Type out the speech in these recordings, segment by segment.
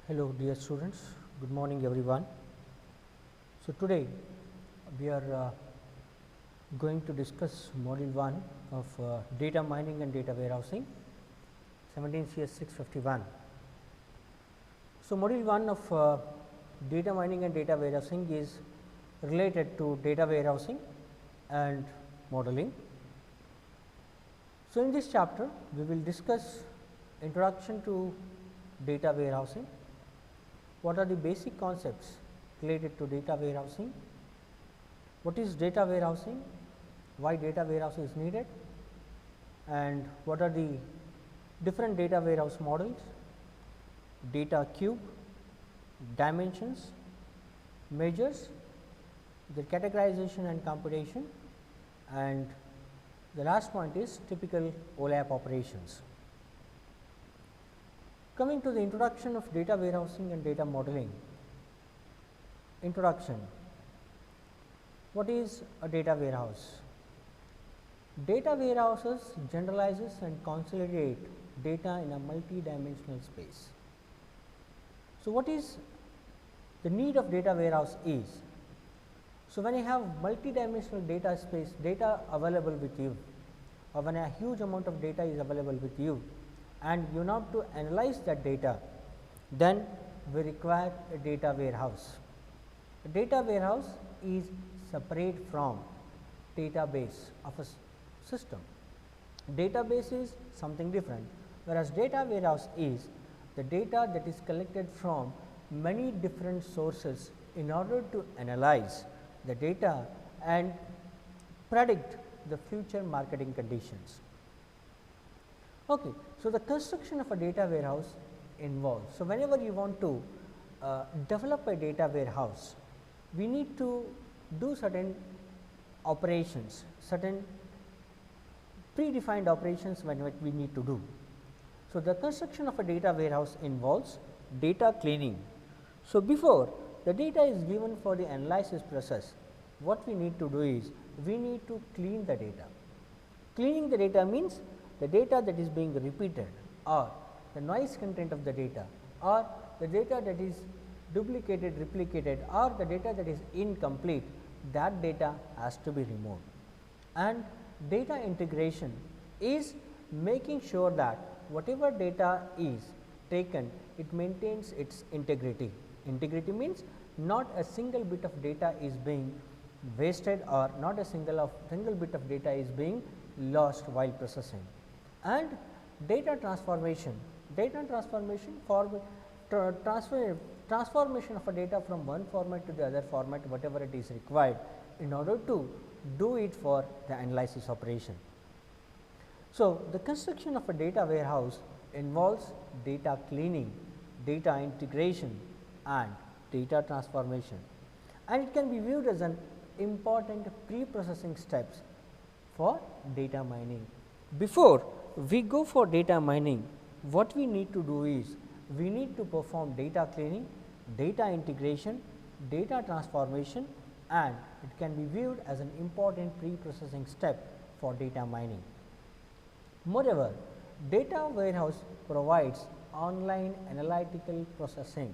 Hello dear students, good morning everyone. So, today we are going to discuss module 1 of data mining and data warehousing 17 CS 651. So, module 1 of data mining and data warehousing is related to data warehousing and modeling. So, in this chapter we will discuss introduction to data warehousing, what are the basic concepts related to data warehousing, what is data warehousing, why data warehousing is needed, and what are the different data warehouse models, data cube, dimensions, measures, the categorization and computation, and the last point is typical OLAP operations. Coming to the introduction of data warehousing and data modeling. Introduction. What is a data warehouse? Data warehouses generalizes and consolidate data in a multi-dimensional space. So, what is the need of data warehouse is? So, when you have multi-dimensional data space, data available with you, or when a huge amount of data is available with you, and you have to analyze that data, then we require a data warehouse. A data warehouse is separate from database of a system. Database is something different, whereas data warehouse is the data that is collected from many different sources in order to analyze the data and predict the future marketing conditions. Okay. So, the construction of a data warehouse involves. So, whenever you want to develop a data warehouse, we need to do certain operations, certain predefined operations when we need to do. So, the construction of a data warehouse involves data cleaning. So, before the data is given for the analysis process, what we need to do is we need to clean the data. Cleaning the data means the data that is being repeated, or the noise content of the data, or the data that is duplicated, replicated, or the data that is incomplete, that data has to be removed. And data integration is making sure that whatever data is taken, it maintains its integrity. Integrity means not a single bit of data is being wasted, or not a single bit of data is being lost while processing. And data transformation for transformation of a data from one format to the other format, whatever it is required in order to do it for the analysis operation. So, the construction of a data warehouse involves data cleaning, data integration, and data transformation, and it can be viewed as an important pre-processing steps for data mining. Before we go for data mining, what we need to do is we need to perform data cleaning, data integration, data transformation, and it can be viewed as an important pre-processing step for data mining. Moreover, data warehouse provides online analytical processing,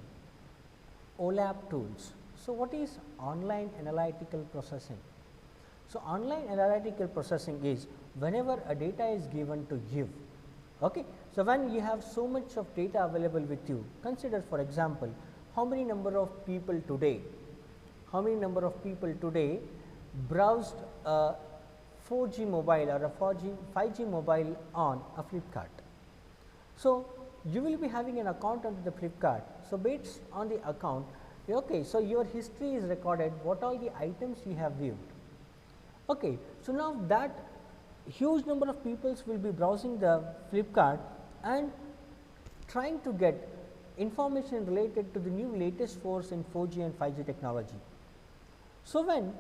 OLAP tools. So, what is online analytical processing? So, online analytical processing is whenever a data is given to you. Okay. So, when you have so much of data available with you, consider for example, how many number of people today browsed a 4G mobile or a 5G mobile on a Flipkart. So, you will be having an account on the Flipkart. So, based on the account, okay, so your history is recorded, what all the items you have viewed. Okay. So, now that huge number of peoples will be browsing the Flipkart and trying to get information related to the new latest force in 4G and 5G technology. So, when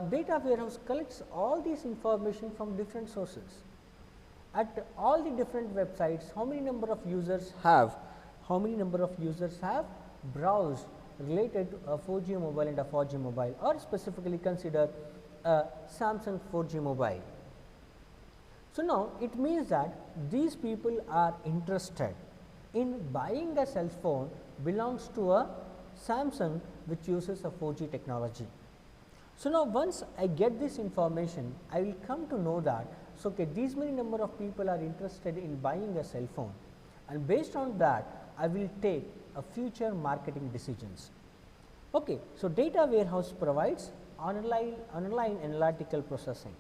data warehouse collects all these information from different sources at all the different websites, how many number of users have browsed related to a 4G mobile and a 4G mobile, or specifically consider a Samsung 4G mobile. So, now it means that these people are interested in buying a cell phone belongs to a Samsung which uses a 4G technology. So, now once I get this information, I will come to know that okay, these many number of people are interested in buying a cell phone, and based on that I will take a future marketing decisions. Okay, so data warehouse provides online analytical processing.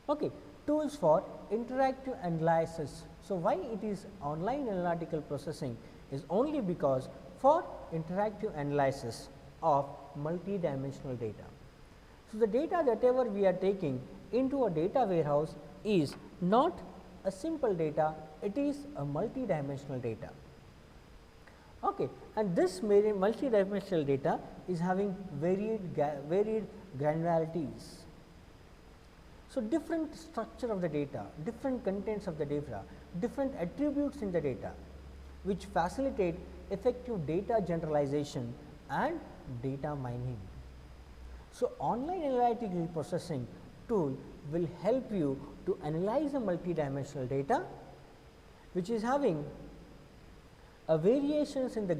Okay, tools for interactive analysis. So, why it is online analytical processing is only because for interactive analysis of multi-dimensional data. So, the data that ever we are taking into a data warehouse is not a simple data, it is a multi-dimensional data. Okay. And this multi-dimensional data is having varied granularities. So, different structure of the data, different contents of the data, different attributes in the data, which facilitate effective data generalization and data mining. So, online analytical processing tool will help you to analyze a multi-dimensional data, which is having variations in the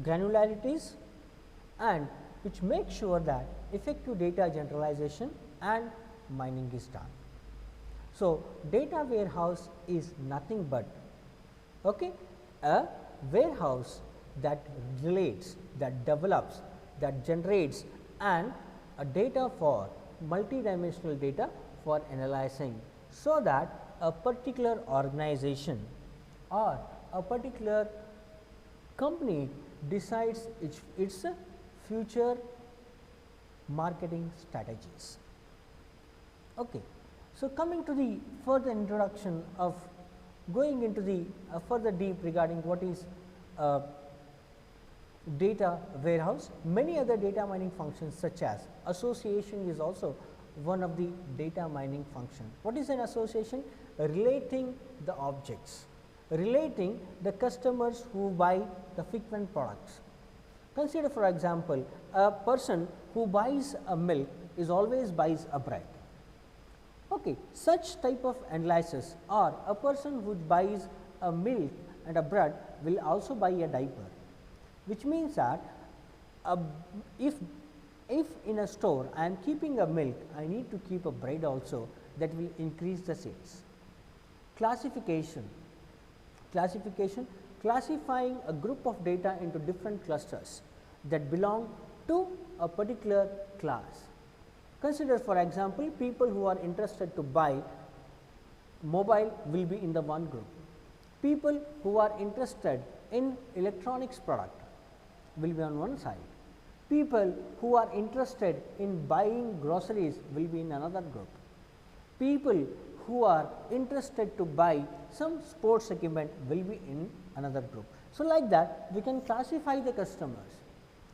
granularities, and which makes sure that effective data generalization and mining is done. So, data warehouse is nothing but a warehouse that relates, that develops, that generates and a data for multi-dimensional data for analyzing, so that a particular organization or a particular company decides its future marketing strategies. Okay. So, coming to the further introduction of going into the further deep regarding what is data warehouse, many other data mining functions such as association is also one of the data mining function. What is an association? Relating the objects, relating the customers who buy the frequent products. Consider for example, a person who buys a milk is always buys a bread. Okay. Such type of analysis, or a person who buys a milk and a bread will also buy a diaper, which means that if in a store I am keeping a milk, I need to keep a bread also, that will increase the sales. Classification, classifying a group of data into different clusters that belong to a particular class. Consider for example, people who are interested to buy mobile will be in the one group, people who are interested in electronics product will be on one side, people who are interested in buying groceries will be in another group, people who are interested to buy some sports equipment will be in another group. So, like that we can classify the customers,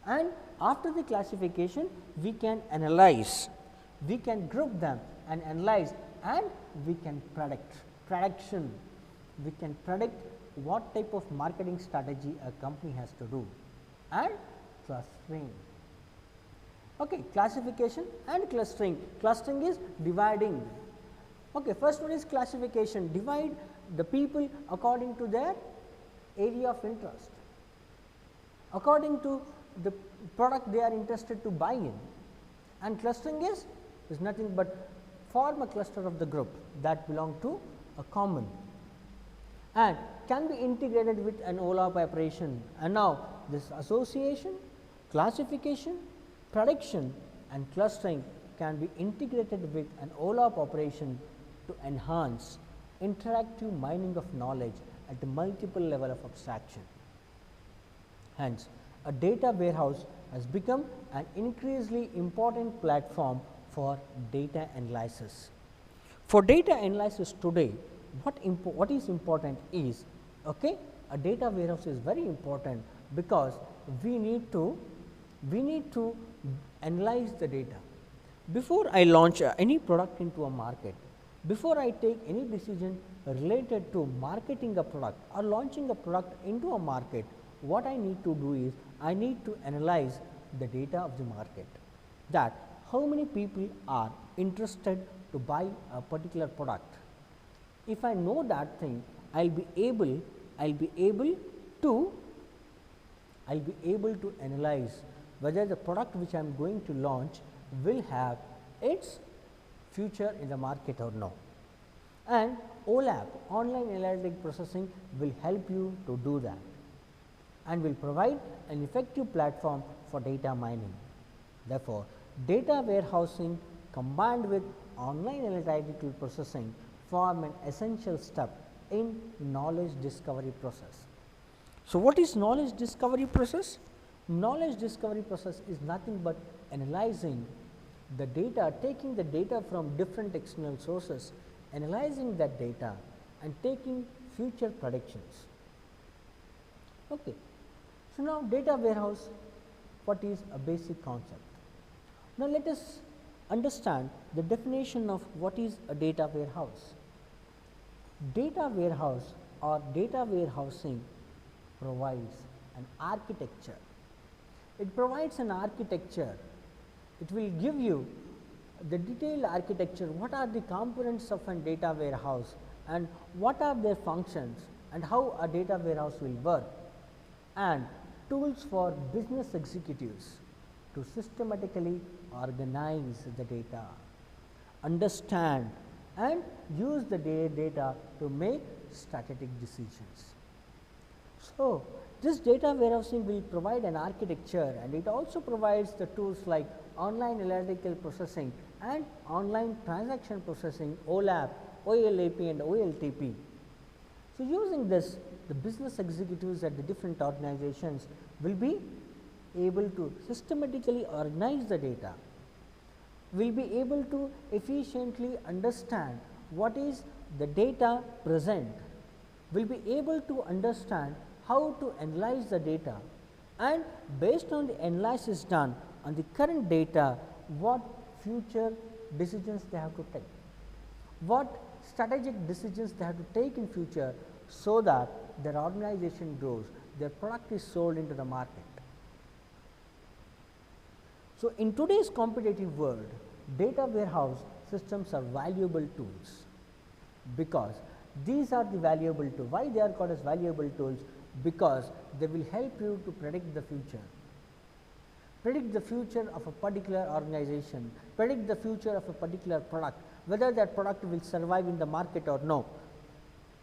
and after the classification we can analyze, we can group them and analyze, and we can prediction, we can predict what type of marketing strategy a company has to do, and clustering. Okay, classification and clustering. Clustering is dividing. Okay, first one is classification, divide the people according to their area of interest, according to the product they are interested to buy in, and clustering is nothing but form a cluster of the group that belong to a common and can be integrated with an OLAP operation. And now, this association, classification, prediction and clustering can be integrated with an OLAP operation to enhance interactive mining of knowledge at the multiple level of abstraction. Hence, a data warehouse has become an increasingly important platform for data analysis. For data analysis today, what is important is a data warehouse is very important, because we need to analyze the data. Before I launch any product into a market, before I take any decision related to marketing a product or launching a product into a market, what I need to do is I need to analyze the data of the market, that how many people are interested to buy a particular product. If I know that thing, I will be able I'll be able to analyze whether the product which I am going to launch will have its future in the market or no. And OLAP, online analytic processing, will help you to do that and will provide an effective platform for data mining. Therefore, data warehousing combined with online analytical processing form an essential step in knowledge discovery process. So, what is knowledge discovery process? Knowledge discovery process is nothing but analyzing the data, taking the data from different external sources, analyzing that data and taking future predictions. Okay. So, now data warehouse, what is a basic concept? Now, let us understand the definition of what is a data warehouse. Data warehouse or data warehousing provides an architecture. It provides an architecture. It will give you the detailed architecture, what are the components of a data warehouse and what are their functions and how a data warehouse will work, and tools for business executives to systematically organize the data, understand and use the data to make strategic decisions. So, this data warehousing will provide an architecture, and it also provides the tools like online analytical processing and online transaction processing, OLAP, OLAP and OLTP. So, using this, the business executives at the different organizations will be able to systematically organize the data, will be able to efficiently understand what is the data present, will be able to understand how to analyze the data, and based on the analysis done on the current data, what future decisions they have to take, what strategic decisions they have to take in future, so that their organization grows, their product is sold into the market. So, in today's competitive world, data warehouse systems are valuable tools, because these are the valuable tools. Why they are called as valuable tools? Because they will help you to predict the future of a particular organization, predict the future of a particular product, whether that product will survive in the market or no,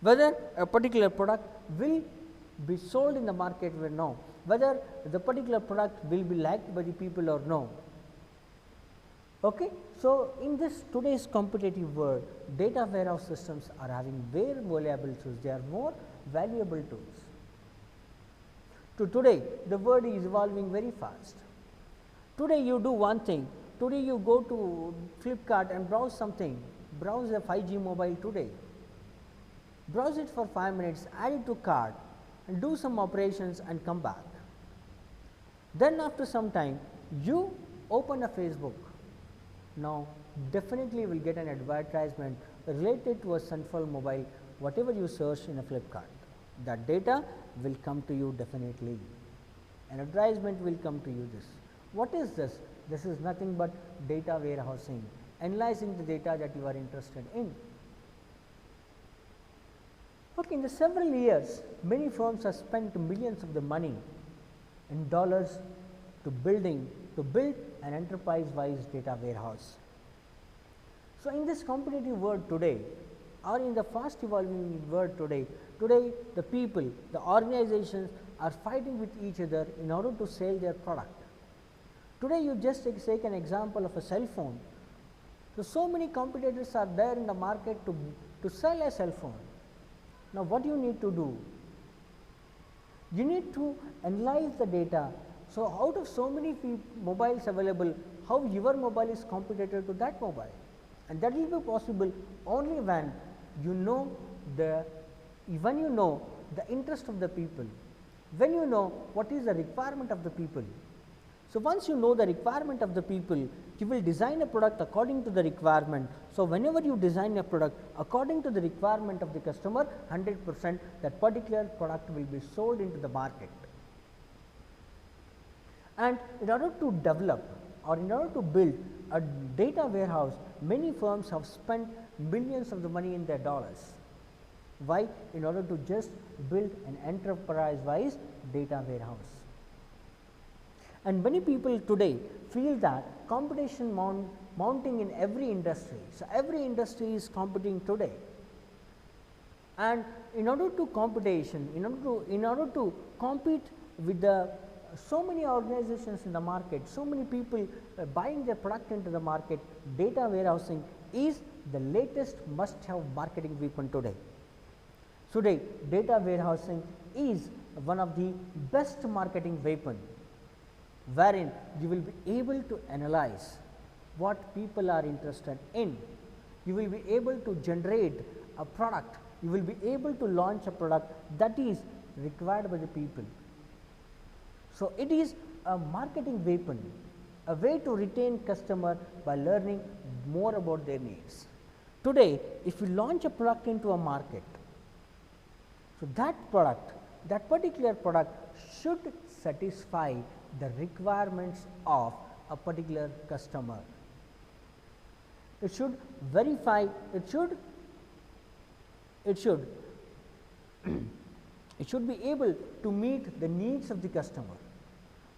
whether a particular product will be sold in the market or no, whether the particular product will be liked by the people or no. Okay. So, in this today's competitive world, data warehouse systems are having very valuable tools, they are more valuable tools. To today, the world is evolving very fast. Today you do one thing, today you go to Flipkart and browse something, browse a 5G mobile today, browse it for 5 minutes, add it to cart and do some operations and come back. Then after some time you open a Facebook, now definitely will get an advertisement related to a Sunfall mobile, whatever you search in a Flipkart, that data will come to you definitely, an advertisement will come to you. This, what is this? This is nothing but data warehousing, analyzing the data that you are interested in. Okay, in the several years, many firms have spent millions of the money in dollars to build an enterprise-wise data warehouse. So, in this competitive world today, or in the fast evolving world today the people, the organizations are fighting with each other in order to sell their product. Today you just take an example of a cell phone. So many competitors are there in the market to sell a cell phone. Now, what you need to do? You need to analyze the data. So, out of so many mobiles available, how your mobile is competitor to that mobile, and that will be possible only when you know the interest of the people, when you know what is the requirement of the people. So, once you know the requirement of the people, you will design a product according to the requirement. So, whenever you design a product according to the requirement of the customer, 100% that particular product will be sold into the market. And in order to develop or in order to build a data warehouse, many firms have spent millions of the money in their dollars. Why? In order to just build an enterprise-wise data warehouse. And many people today feel that competition mounting in every industry. So, every industry is competing today, and in order to compete with the so many organizations in the market, so many people buying their product into the market, data warehousing is the latest must have marketing weapon today. Today data warehousing is one of the best marketing weapon, wherein you will be able to analyze what people are interested in. You will be able to generate a product, you will be able to launch a product that is required by the people. So, it is a marketing weapon, a way to retain customer by learning more about their needs. Today, if you launch a product into a market, so that particular product should satisfy the requirements of a particular customer. It should verify, it should be able to meet the needs of the customer.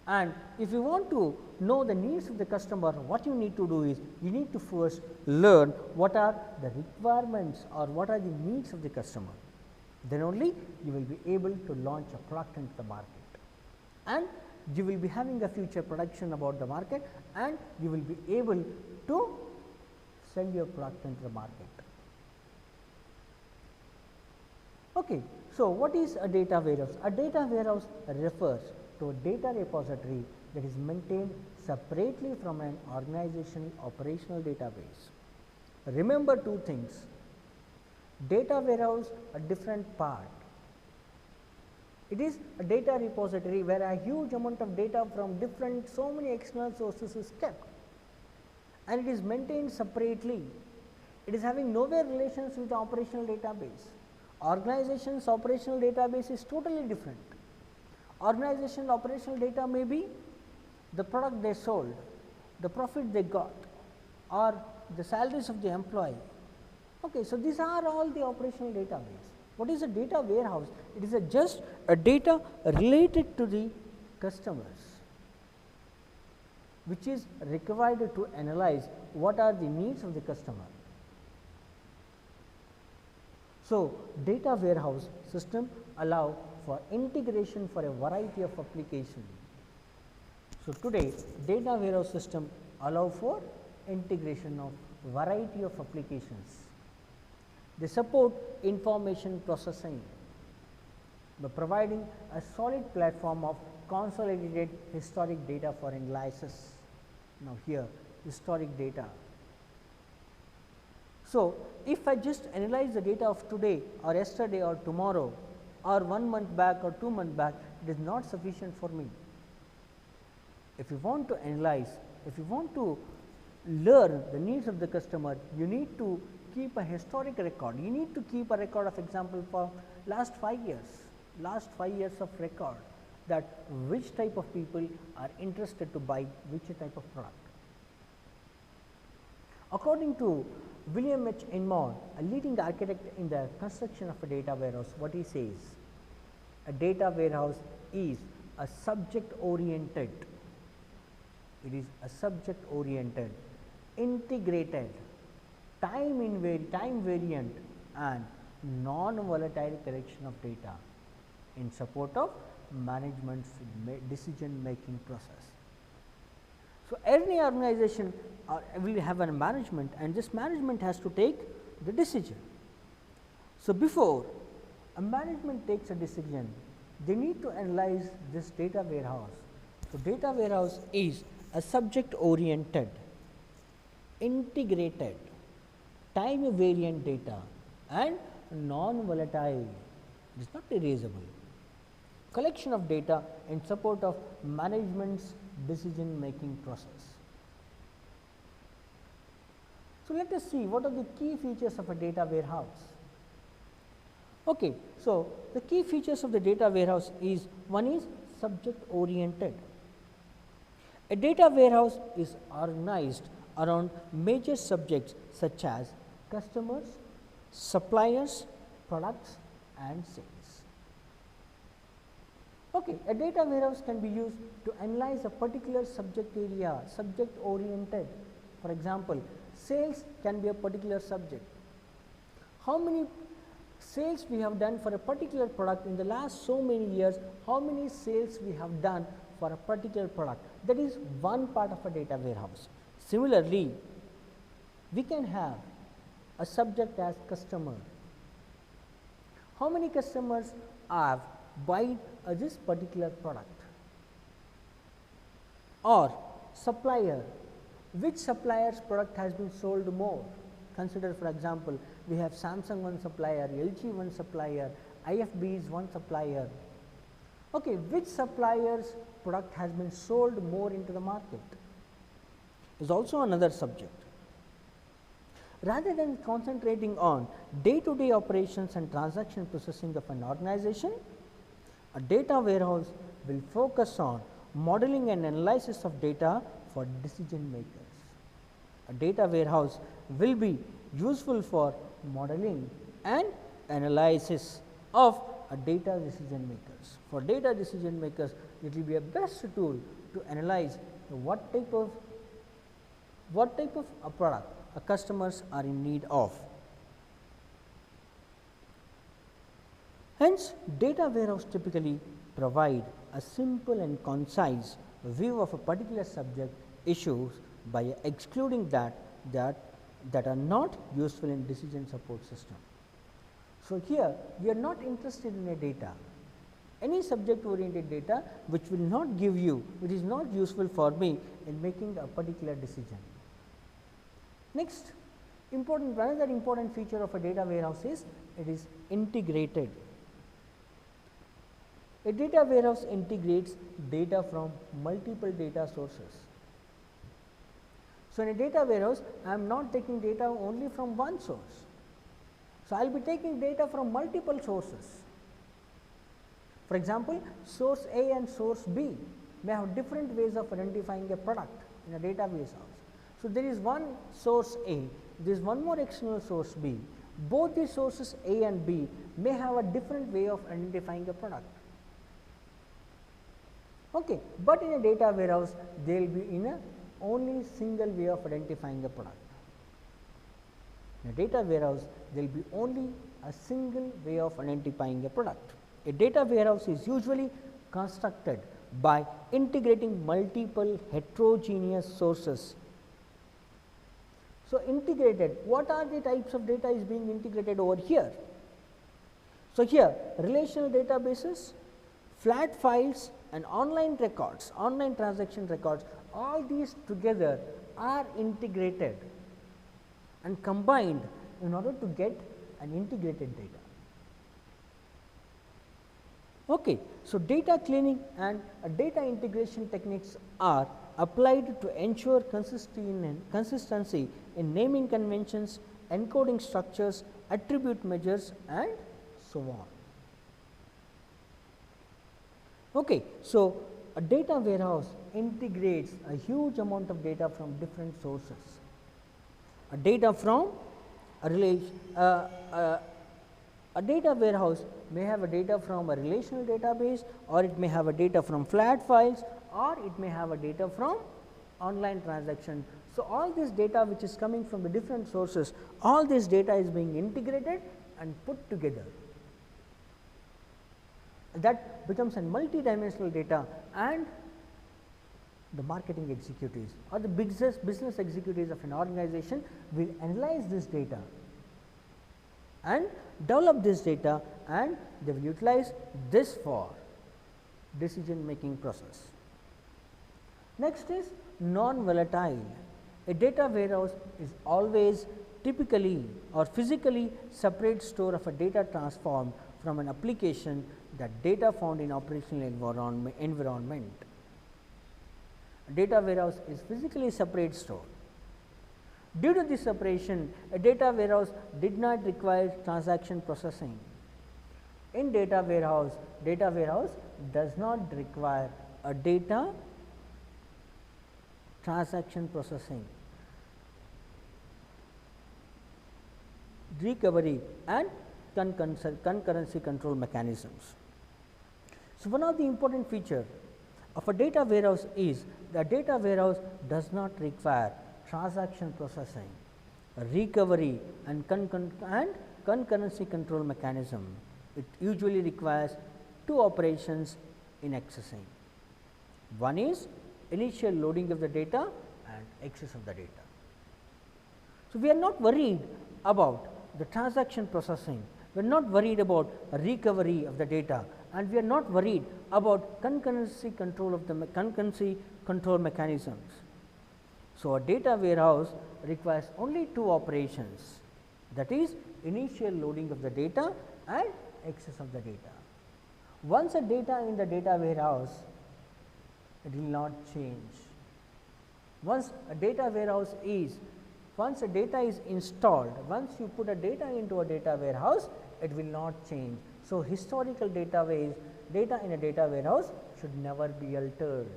And if you want to know the needs of the customer, what you need to do is, you need to first learn what are the requirements or what are the needs of the customer. Then only you will be able to launch a product into the market, and you will be having a future production about the market, and you will be able to sell your product into the market. Okay. So, what is a data warehouse? A data warehouse refers to a data repository that is maintained separately from an organizational operational database. Remember two things: data warehouse, a different part. It is a data repository where a huge amount of data from different so many external sources is kept, and it is maintained separately. It is having nowhere relations with the operational database. Organization's operational database is totally different. Organizational operational data may be the product they sold, the profit they got, or the salaries of the employee. Okay, so these are all the operational database. What is a data warehouse? It is just a data related to the customers, which is required to analyze what are the needs of the customer. So, data warehouse system allow for integration for a variety of applications. So, today data warehouse system allow for integration of variety of applications. They support information processing by providing a solid platform of consolidated historic data for analysis. Now, here historic data. So, if I just analyze the data of today or yesterday or tomorrow or 1 month back or 2 months back, it is not sufficient for me. If you want to analyze, if you want to learn the needs of the customer, you need to keep a historic record. You need to keep a record of example for last 5 years of record, that which type of people are interested to buy which type of product. According to William H. Inmon, a leading architect in the construction of a data warehouse, what he says: a data warehouse is a subject oriented, it is a subject oriented, integrated, time variant and non-volatile collection of data in support of management's decision making process. So, any organization will have a management, and this management has to take the decision. So, before a management takes a decision, they need to analyze this data warehouse. So, data warehouse is a subject oriented, integrated, time variant data and non-volatile, it is not erasable, collection of data in support of management's decision making process. So, let us see what are the key features of a data warehouse. Okay, so the key features of the data warehouse is: one is subject oriented. A data warehouse is organized around major subjects such as customers, suppliers, products and sales. Okay, a data warehouse can be used to analyze a particular subject area, subject oriented. For example, sales can be a particular subject. How many sales we have done for a particular product in the last so many years, how many sales we have done for a particular product, that is one part of a data warehouse. Similarly, we can have a subject as customer. How many customers have bought this particular product? Or supplier, which supplier's product has been sold more? Consider, for example, we have Samsung one supplier, LG one supplier, IFB is one supplier. Okay, which supplier's product has been sold more into the market is also another subject. Rather than concentrating on day-to-day operations and transaction processing of an organization, a data warehouse will focus on modeling and analysis of data for decision makers. A data warehouse will be useful for modeling and analysis of a data decision makers. For data decision makers, it will be a best tool to analyze what type of a product a customers are in need of. Hence, data warehouse typically provide a simple and concise view of a particular subject issues by excluding that are not useful in decision support system. So, here we are not interested in a data, any subject oriented data which will not give you, which is not useful for me in making a particular decision. Next, another important feature of a data warehouse is it is integrated. A data warehouse integrates data from multiple data sources. So, in a data warehouse, I am not taking data only from one source. So, I will be taking data from multiple sources. For example, source A and source B may have different ways of identifying a product in a data warehouse. So, there is one source A, there is one more external source B. Both the sources A and B may have a different way of identifying a product. Okay, but in a data warehouse, they will be in a only single way of identifying a product. In a data warehouse, there will be only a single way of identifying a product. A data warehouse is usually constructed by integrating multiple heterogeneous sources. So, integrated, what are the types of data is being integrated over here? So, here relational databases, flat files and online records, online transaction records, all these together are integrated and combined in order to get an integrated data. Okay, so data cleaning and data integration techniques are applied to ensure consistency in naming conventions, encoding structures, attribute measures and so on. Okay, so a data warehouse integrates a huge amount of data from different sources. A data from a data warehouse may have a data from a relational database, or it may have a data from flat files, or it may have a data from online transaction. So, all this data which is coming from the different sources, all this data is being integrated and put together. That becomes a multi-dimensional data, and the marketing executives or the business executives of an organization will analyze this data and develop this data, and they will utilize this for decision making process. Next is non-volatile. A data warehouse is always typically or physically separate store of a data transformed from an application that data found in operational environment. A data warehouse is physically separate store. Due to this separation, a data warehouse did not require transaction processing. In data warehouse does not require a data transaction processing, recovery and concurrency control mechanisms. So, one of the important features of a data warehouse is that data warehouse does not require transaction processing, recovery and concurrency control mechanism. It usually requires two operations in accessing. One is initial loading of the data and access of the data. So, we are not worried about the transaction processing, we are not worried about recovery of the data, and we are not worried about concurrency control mechanisms. So, a data warehouse requires only two operations, that is initial loading of the data and access of the data. Once a data in the data warehouse, it will not change. Once a data is installed, once you put a data into a data warehouse, it will not change. So, historical data in a data warehouse should never be altered.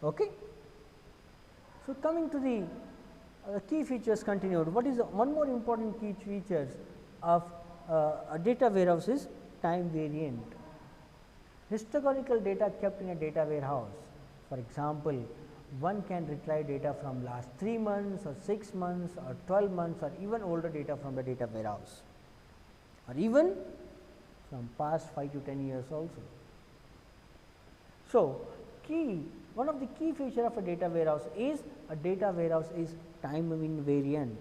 Okay. So, coming to the key features continued. What is one more important key features of a data warehouse is time variant. Historical data kept in a data warehouse, for example, one can retrieve data from last 3 months or 6 months or 12 months or even older data from the data warehouse, or even from past 5 to 10 years also. So, one of the key feature of a data warehouse is time invariant.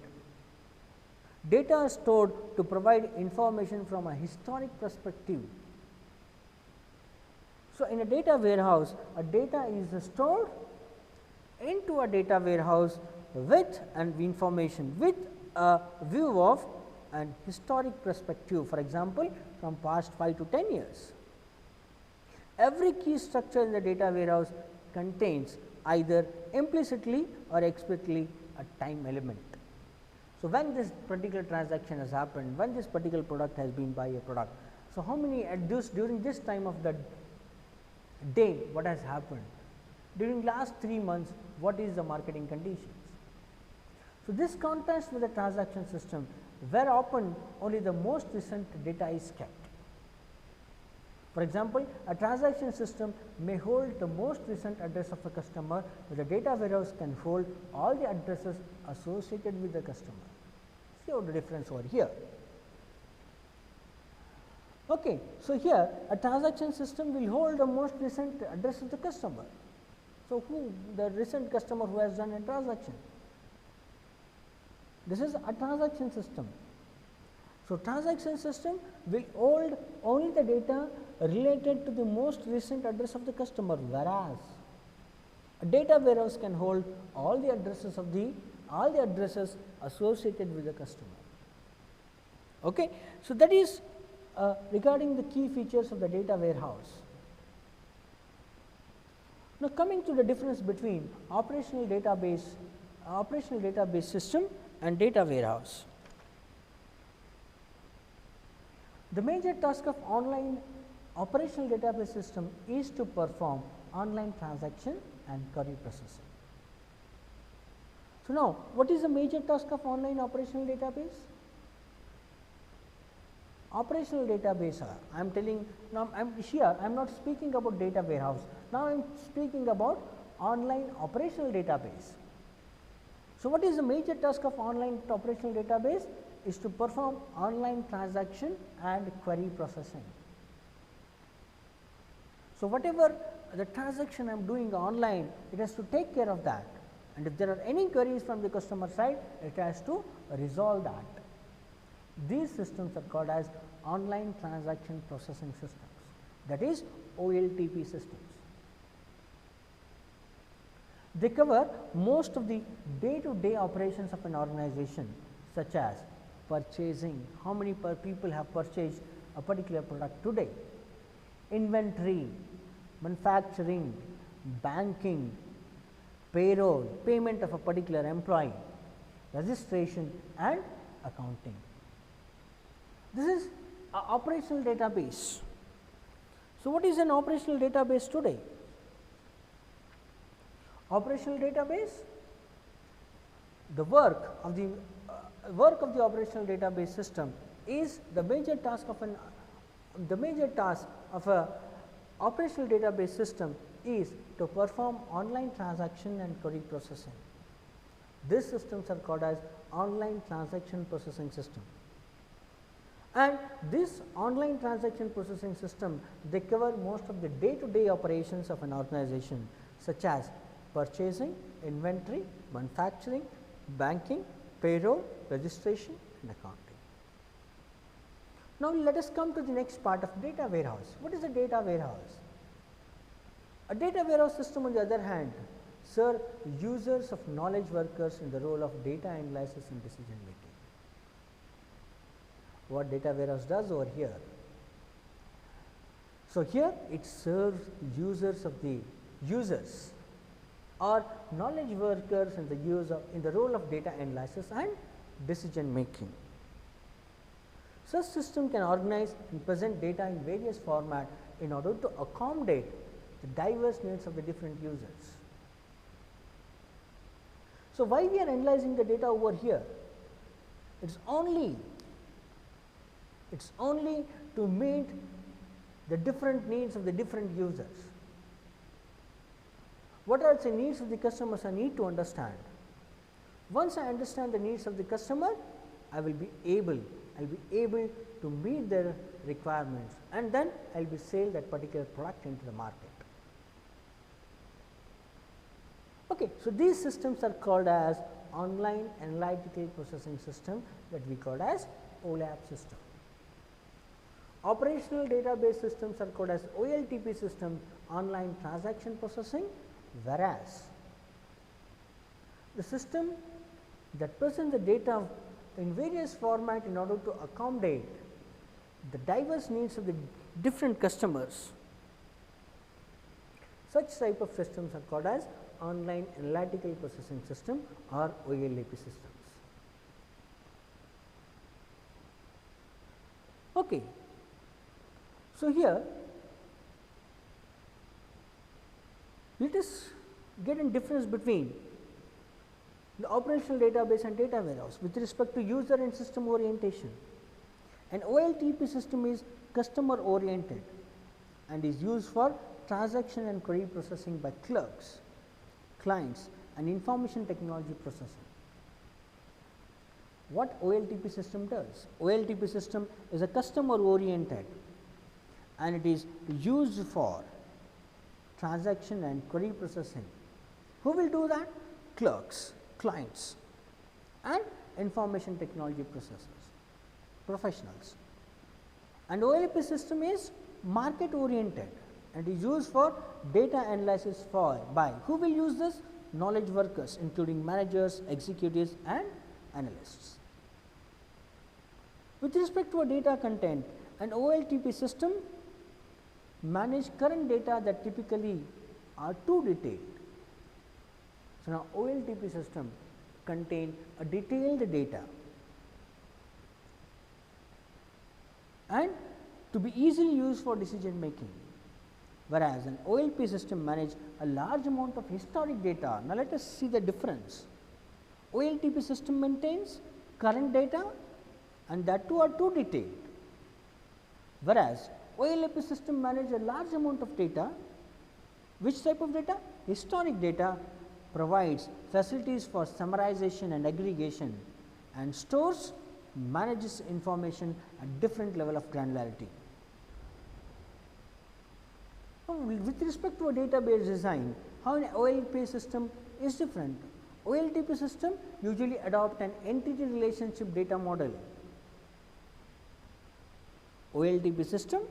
Data is stored to provide information from a historic perspective. So, in a data warehouse, a data is stored into a data warehouse with an information with a view of an historic perspective, for example, from past 5 to 10 years. Every key structure in the data warehouse contains either implicitly or explicitly a time element. So, when this particular transaction has happened, when this particular product has been buy a product. So, how many during this time of the day, what has happened? During last 3 months, what is the marketing conditions? So, this contrasts with the transaction system, where often only the most recent data is kept. For example, a transaction system may hold the most recent address of a customer, but the data warehouse can hold all the addresses associated with the customer. See how the difference over here. Okay. So, here a transaction system will hold the most recent address of the customer. So, who the recent customer who has done a transaction? This is a transaction system. So, transaction system will hold only the data related to the most recent address of the customer, whereas a data warehouse can hold all the addresses associated with the customer. Okay. So, that is regarding the key features of the data warehouse. Now, coming to the difference between operational database system and data warehouse. The major task of online operational database system is to perform online transaction and query processing. So, now what is the major task of online operational database? Operational database, I am telling now, I am not speaking about data warehouse. Now, I am speaking about online operational database. So, what is the major task of online operational database? Is to perform online transaction and query processing. So, whatever the transaction I am doing online, it has to take care of that, and if there are any queries from the customer side, it has to resolve that. These systems are called as online transaction processing systems, that is OLTP systems. They cover most of the day-to-day operations of an organization, such as purchasing, how many people have purchased a particular product today, inventory, manufacturing, banking, payroll, payment of a particular employee, registration and accounting. This is an operational database. So, what is an operational database today? Operational database, the work of the work of the operational database system is the major task of a operational database system is to perform online transaction and query processing. These systems are called as online transaction processing system. And this online transaction processing system, they cover most of the day-to-day operations of an organization, such as purchasing, inventory, manufacturing, banking, payroll, registration and accounting. Now, let us come to the next part of data warehouse. What is a data warehouse? A data warehouse system, on the other hand, serve users of knowledge workers in the role of data analysis and decision making. What data warehouse does over here? So, here it serves users or knowledge workers in the role of data analysis and decision making. Such system can organize and present data in various formats in order to accommodate the diverse needs of the different users. So, why we are analyzing the data over here? It's only to meet the different needs of the different users. What are the needs of the customers I need to understand? Once I understand the needs of the customer, I will be able to meet their requirements, and then I will be sell that particular product into the market. Okay, so these systems are called as online analytical processing system, that we call as OLAP system. Operational database systems are called as OLTP system, online transaction processing, whereas the system that presents the data in various formats in order to accommodate the diverse needs of the different customers. Such type of systems are called as online analytical processing system or OLAP systems. Okay. So, here let us get a difference between the operational database and data warehouse with respect to user and system orientation. An OLTP system is customer oriented and is used for transaction and query processing by clerks, clients and information technology processing. What OLTP system does? OLTP system is a customer oriented and it is used for transaction and query processing. Who will do that? Clerks, clients and information technology professionals. And OLAP system is market oriented and is used for data analysis by who will use this? Knowledge workers, including managers, executives and analysts. With respect to a data content, an OLTP system manage current data that typically are too detailed. So, now OLTP system contain a detailed data and to be easily used for decision making, whereas an OLP system manage a large amount of historic data. Now, let us see the difference. OLTP system maintains current data and that too are too detailed, whereas OLAP system manage a large amount of data. Which type of data? Historic data, provides facilities for summarization and aggregation and stores, manages information at different level of granularity. With respect to a database design, how an OLP system is different. OLTP system usually adopt an entity relationship data model. OLTP system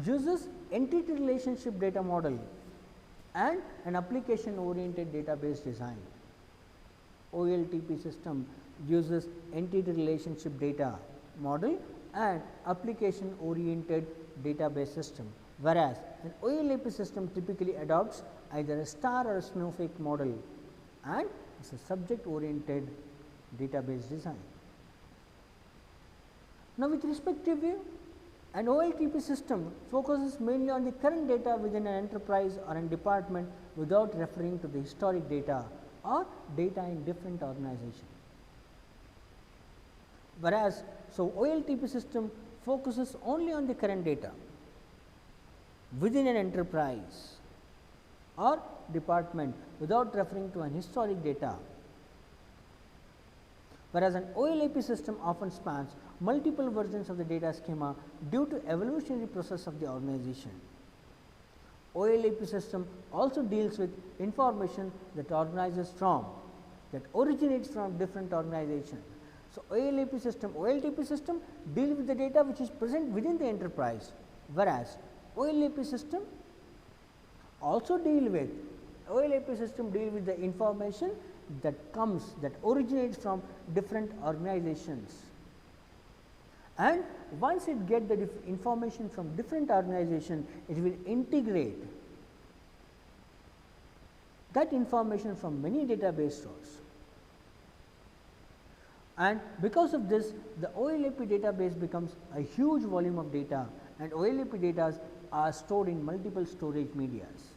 uses entity relationship data model and an application oriented database design. OLTP system uses entity relationship data model and application oriented database system, whereas an OLAP system typically adopts either a star or a snowflake model and it is a subject oriented database design. Now, with respect to view, an OLTP system focuses mainly on the current data within an enterprise or a department without referring to the historic data or data in different organizations. whereas, so OLTP system focuses only on the current data within an enterprise or department without referring to an historic data, whereas an OLAP system often spans multiple versions of the data schema due to evolutionary process of the organization. OLAP system also deals with information that originates from different organizations. So, OLAP system, OLTP system deals with the data which is present within the enterprise, whereas OLAP system also deal with the information that originates from different organizations, and once it get the information from different organization, it will integrate that information from many database sources, and because of this the OLAP database becomes a huge volume of data, and OLAP data are stored in multiple storage medias.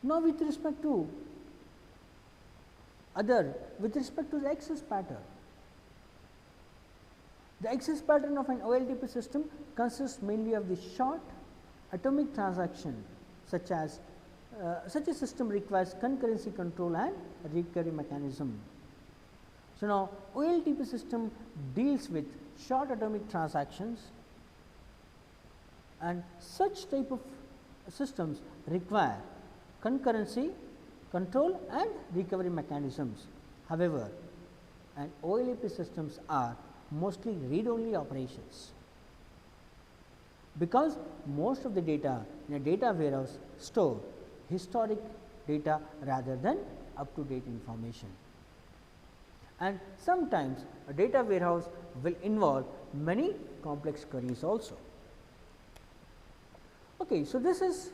Now, with respect to the access pattern, the access pattern of an OLTP system consists mainly of the short atomic transaction, such a system requires concurrency control and recovery mechanism. So, now OLTP system deals with short atomic transactions, and such type of systems require concurrency control and recovery mechanisms. However, and OLAP systems are mostly read only operations, because most of the data in a data warehouse store historic data rather than up to date information, and sometimes a data warehouse will involve many complex queries also. Okay, so this is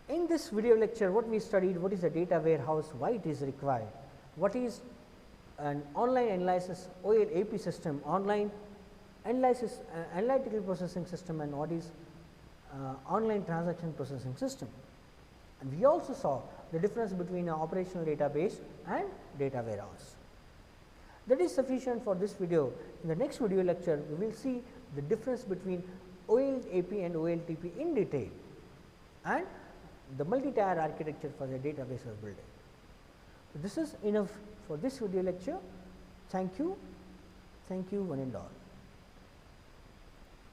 in this video lecture what we studied: what is a data warehouse, why it is required, what is an online analysis OLAP system, online analysis analytical processing system, and what is online transaction processing system. And we also saw the difference between an operational database and data warehouse. That is sufficient for this video. In the next video lecture, we will see the difference between OLAP and OLTP in detail, and the multi-tier architecture for the database building. So, this is enough for this video lecture. Thank you one and all.